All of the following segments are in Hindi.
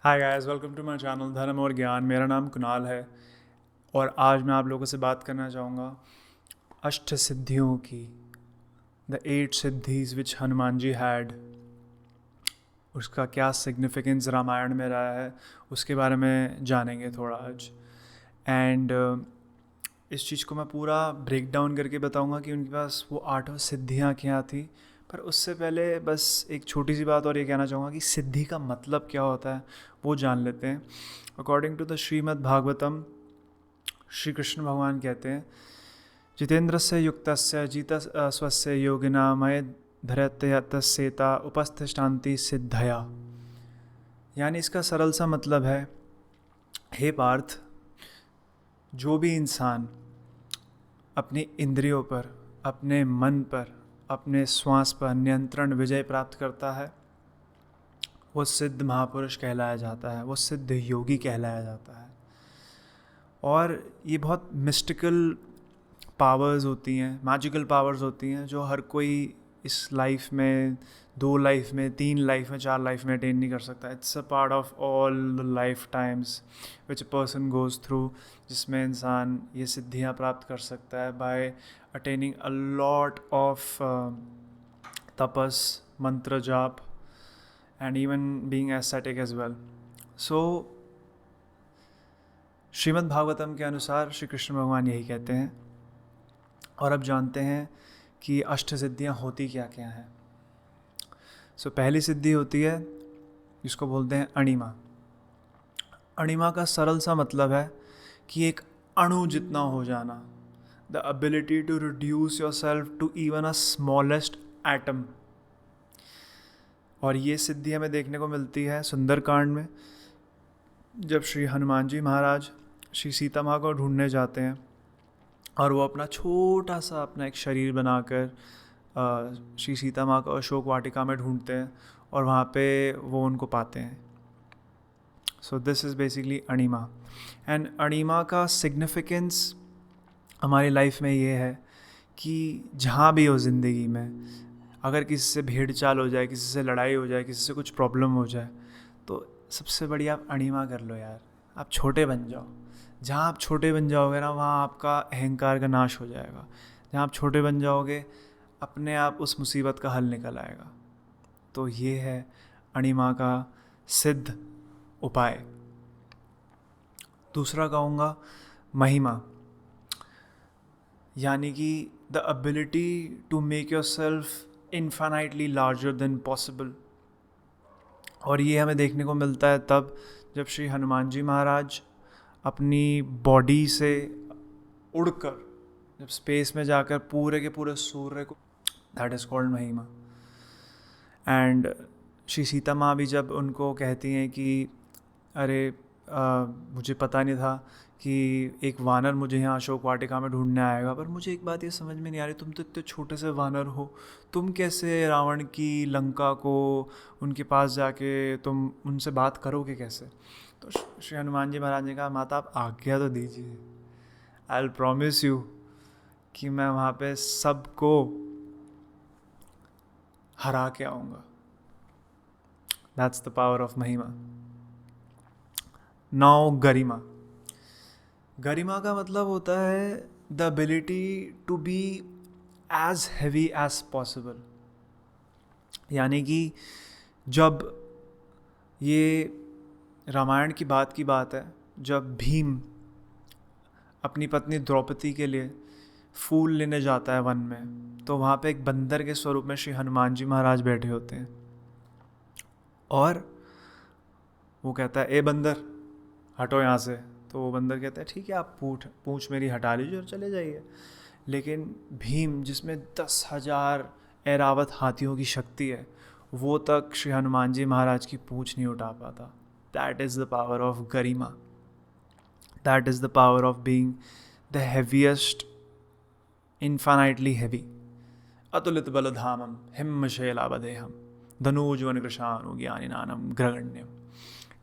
Hi guys, welcome to my channel धर्म और ज्ञान। मेरा नाम कुणाल है और आज मैं आप लोगों से बात करना चाहूँगा अष्ट सिद्धियों की। The 8 siddhis which Hanuman ji had. उसका क्या सिग्निफिकेंस रामायण में रहा है उसके बारे में जानेंगे थोड़ा आज। एंड इस चीज़ को मैं पूरा ब्रेक डाउन करके बताऊँगा कि उनके पास वो 8 सिद्धियाँ क्या थी। पर उससे पहले बस एक छोटी सी बात और ये कहना चाहूँगा कि सिद्धि का मतलब क्या होता है वो जान लेते हैं। According to the Shrimad Bhagavatam, Shri Krishna भगवान कहते हैं, जितेंद्रस्य युक्तस्य जित स्वस्य योगिना मय धैर्यतसेता उपस्थिष्टान्ति सिद्धया। यानी इसका सरल सा मतलब है, हे पार्थ, जो भी इंसान अपनी इंद्रियों पर, अपने मन पर, अपने श्वास पर नियंत्रण विजय प्राप्त करता है वो सिद्ध महापुरुष कहलाया जाता है, वो सिद्ध योगी कहलाया जाता है। और ये बहुत मिस्टिकल पावर्स होती हैं, मैजिकल पावर्स होती हैं जो हर कोई इस लाइफ में, 2 लाइफ में, 3 लाइफ में, 4 लाइफ में अटेन नहीं कर सकता। It's a part of all the life times which a person goes through, जिसमें इंसान ये सिद्धियाँ प्राप्त कर सकता है by attaining a lot of tapas, mantra jaap and even being aesthetic as well. So Shrimad Bhagavatam के अनुसार श्री कृष्ण भगवान यही कहते हैं। और अब जानते हैं कि अष्ट सिद्धियाँ होती क्या क्या हैं। सो पहली सिद्धि होती है जिसको बोलते हैं अणिमा। अणिमा का सरल सा मतलब है कि एक अणु जितना हो जाना, the ability to reduce yourself to even a smallest atom. और ये सिद्धि हमें देखने को मिलती है सुंदरकांड में, जब श्री हनुमान जी महाराज श्री सीता माँ को ढूंढने जाते हैं और वो अपना छोटा सा अपना एक शरीर बनाकर श्री सीता माँ को अशोक वाटिका में ढूंढते हैं और वहाँ पे वो उनको पाते हैं। So this is basically Anima. And Anima का सिग्निफिकेंस हमारी लाइफ में ये है कि जहाँ भी हो ज़िंदगी में, अगर किसी से भेड़ चाल हो जाए, किसी से लड़ाई हो जाए, किसी से कुछ प्रॉब्लम हो जाए, तो सबसे बढ़िया आप अणिमा कर लो यार। आप छोटे बन जाओ। जहाँ आप छोटे बन जाओगे ना, वहाँ आपका अहंकार का नाश हो जाएगा। जहाँ आप छोटे बन जाओगे, अपने आप उस मुसीबत का हल निकल आएगा। तो ये है अणिमा का सिद्ध उपाय। दूसरा कहूँगा महिमा, यानी कि the ability to make yourself infinitely larger than possible. और ये हमें देखने को मिलता है तब जब श्री हनुमान जी महाराज अपनी बॉडी से उड़कर जब स्पेस में जाकर पूरे के पूरे सूर्य को, दैट इज़ कॉल्ड महिमा। एंड श्री सीता माँ भी जब उनको कहती हैं कि अरे मुझे पता नहीं था कि एक वानर मुझे यहाँ अशोक वाटिका में ढूंढने आएगा, पर मुझे एक बात ये समझ में नहीं आ रही, तुम तो इतने छोटे से वानर हो, तुम कैसे रावण की लंका को उनके पास जाके तुम उनसे बात करोगे कैसे? तो श्री हनुमान जी महाराज ने कहा, माता आप आज्ञा तो दीजिए, आई विल प्रॉमिस यू कि मैं वहाँ पे सबको हरा के आऊँगा। दैट्स द पावर ऑफ महिमा। नाउ गरिमा। गरिमा का मतलब होता है the ability to be as heavy as possible. यानी कि जब ये रामायण की बात है, जब भीम अपनी पत्नी द्रौपदी के लिए फूल लेने जाता है वन में, तो वहाँ पे एक बंदर के स्वरूप में श्री हनुमान जी महाराज बैठे होते हैं और वो कहता है, ए बंदर हटो यहाँ से। तो वो बंदर कहता है, ठीक है आप पूंछ मेरी हटा लीजिए और चले जाइए। लेकिन भीम, जिसमें 10,000 ऐरावत हाथियों की शक्ति है, वो तक श्री हनुमान जी महाराज की पूंछ नहीं उठा पाता। That is the power of Garima. That is the power of being the heaviest, infinitely heavy. अतुलित बलधामम हिमशैलावदेहम धनुजवन कृशानु ज्ञानिनानम ग्रगण्यम।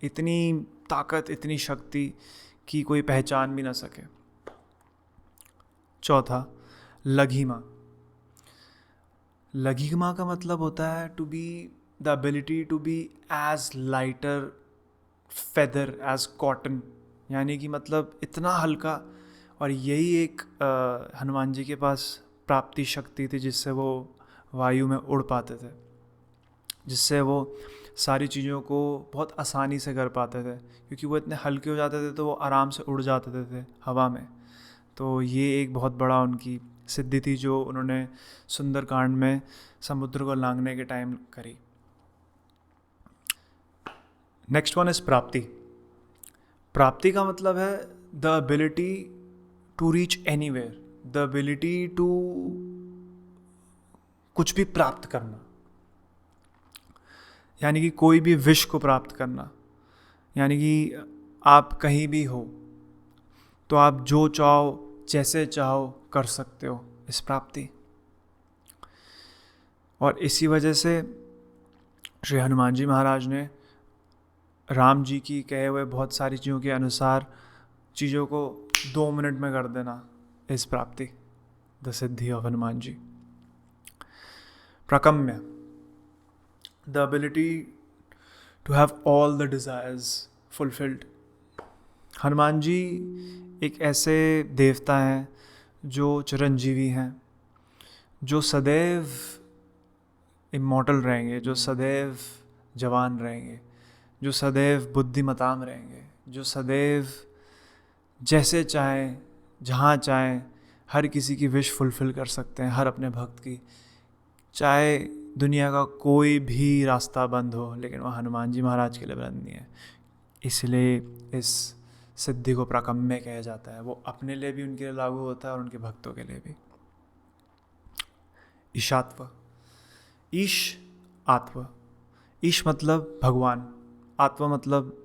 इतनी ताकत, इतनी शक्ति कि कोई पहचान भी ना सके। चौथा, लघिमा। लघिमा का मतलब होता है to be the ability to be as lighter feather as cotton, यानी कि मतलब इतना हल्का। और यही एक हनुमान जी के पास प्राप्ति शक्ति थी जिससे वो वायु में उड़ पाते थे, जिससे वो सारी चीज़ों को बहुत आसानी से कर पाते थे, क्योंकि वो इतने हल्के हो जाते थे तो वो आराम से उड़ जाते थे हवा में। तो ये एक बहुत बड़ा उनकी सिद्धि थी जो उन्होंने सुंदरकांड में समुद्र को लांघने के टाइम करी। नेक्स्ट वन इज प्राप्ति। प्राप्ति का मतलब है the ability to reach anywhere, the ability to कुछ भी प्राप्त करना, यानी कि कोई भी विश को प्राप्त करना। यानी कि आप कहीं भी हो तो आप जो चाहो जैसे चाहो कर सकते हो, इस प्राप्ति। और इसी वजह से श्री हनुमान जी महाराज ने राम जी की कहे हुए बहुत सारी चीज़ों के अनुसार चीज़ों को 2 मिनट में कर देना, इस प्राप्ति, the siddhi of Hanuman ji. Prakamya, the ability to have all the desires fulfilled. Hanuman ji एक ऐसे देवता हैं जो चिरंजीवी हैं, जो सदैव इमॉर्टल रहेंगे, जो सदैव जवान रहेंगे, जो सदैव बुद्धिमताम रहेंगे, जो सदैव जैसे चाहें जहाँ चाहें हर किसी की विश फुलफ़िल कर सकते हैं, हर अपने भक्त की। चाहे दुनिया का कोई भी रास्ता बंद हो, लेकिन वह हनुमान जी महाराज के लिए बंद नहीं है। इसलिए इस सिद्धि को प्राकम्य कहा जाता है। वो अपने लिए भी उनके लिए लागू होता है और उनके भक्तों के लिए भी। ईशात्व, ईश आत्व। ईश मतलब भगवान, आत्व मतलब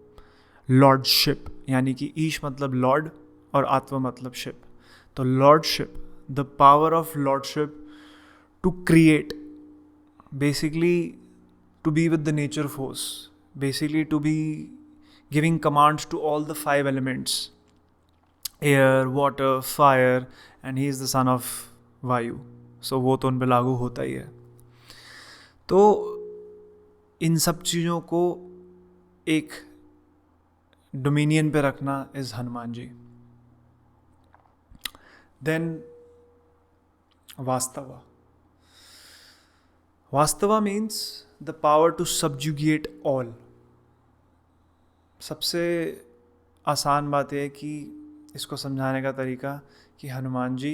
लॉर्डशिप, यानी कि ईश मतलब लॉर्ड और आत्व मतलब शिप। तो lordship, the power of lordship to create, basically to be with the nature force, basically to be giving commands to all the 5 elements, air, water, fire, and he is the son of vayu, so वो तो उन पे लागू होता ही है। तो इन सब चीज़ों को एक डोमिनियन पे रखना is Hanuman ji. Then Vastava, Vastava means the power to subjugate all. सबसे आसान बात यह है कि इसको समझाने का तरीका कि हनुमान जी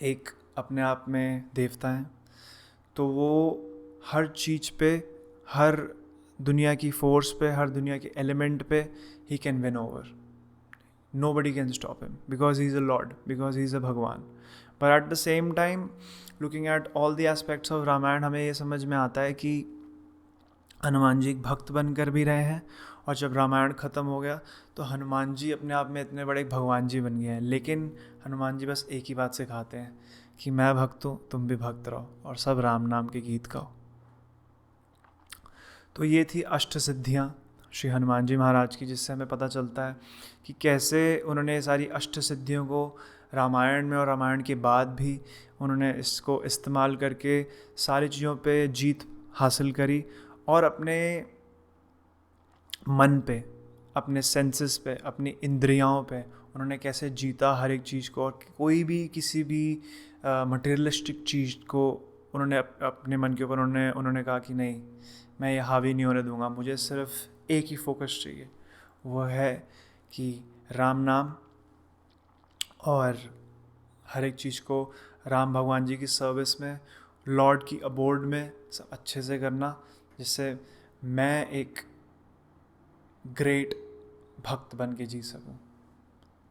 एक अपने आप में देवता हैं, तो वो हर चीज़ पे, हर दुनिया की फोर्स पे, हर दुनिया के एलिमेंट पे he can win over. Nobody can stop him because he's a Lord, because he's a भगवान। But at the same time, looking at all the aspects of Ramayana, हमें ये समझ में आता है कि हनुमान जी एक भक्त बनकर भी रहे हैं, और जब रामायण ख़त्म हो गया तो हनुमान जी अपने आप में इतने बड़े भगवान जी बन गए हैं। लेकिन हनुमान जी बस एक ही बात सिखाते हैं कि मैं भक्त हूँ, तुम भी भक्त रहो और सब राम नाम के गीत गाओ। तो ये थी अष्ट सिद्धियाँ श्री हनुमान जी महाराज की, जिससे हमें पता चलता है कि कैसे उन्होंने सारी अष्ट सिद्धियों को रामायण में और रामायण के बाद भी उन्होंने इसको इस्तेमाल करके सारी चीज़ों पे जीत हासिल करी, और अपने मन पे, अपने सेंसेस पे, अपनी इंद्रियों पे उन्होंने कैसे जीता हर एक चीज़ को। और कोई भी किसी भी मटेरियलिस्टिक चीज़ को उन्होंने अपने मन के ऊपर उन्होंने कहा कि नहीं, मैं ये हावी नहीं होने दूंगा, मुझे सिर्फ एक ही फोकस चाहिए, वह है कि राम नाम, और हर एक चीज़ को राम भगवान जी की सर्विस में, लॉर्ड की अबोर्ड में सब अच्छे से करना, जिससे मैं एक ग्रेट भक्त बन के जी सकूं।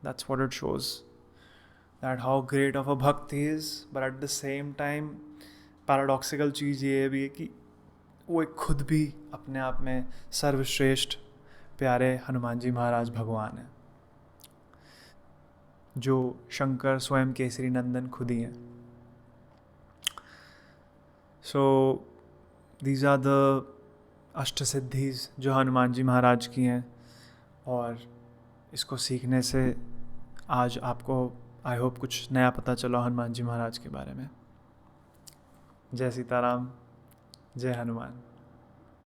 That's what it shows, that how great of a भक्त he is, but at the same time paradoxical चीज़ ये भी है कि वो एक खुद भी अपने आप में सर्वश्रेष्ठ प्यारे हनुमान जी महाराज भगवान हैं, जो शंकर स्वयं केसरी नंदन खुद ही हैं। सो दीज आर द अष्ट सिद्धिज जो हनुमान जी महाराज की हैं, और इसको सीखने से आज आपको आई होप कुछ नया पता चला हनुमान जी महाराज के बारे में। जय सीताराम, जय हनुमान।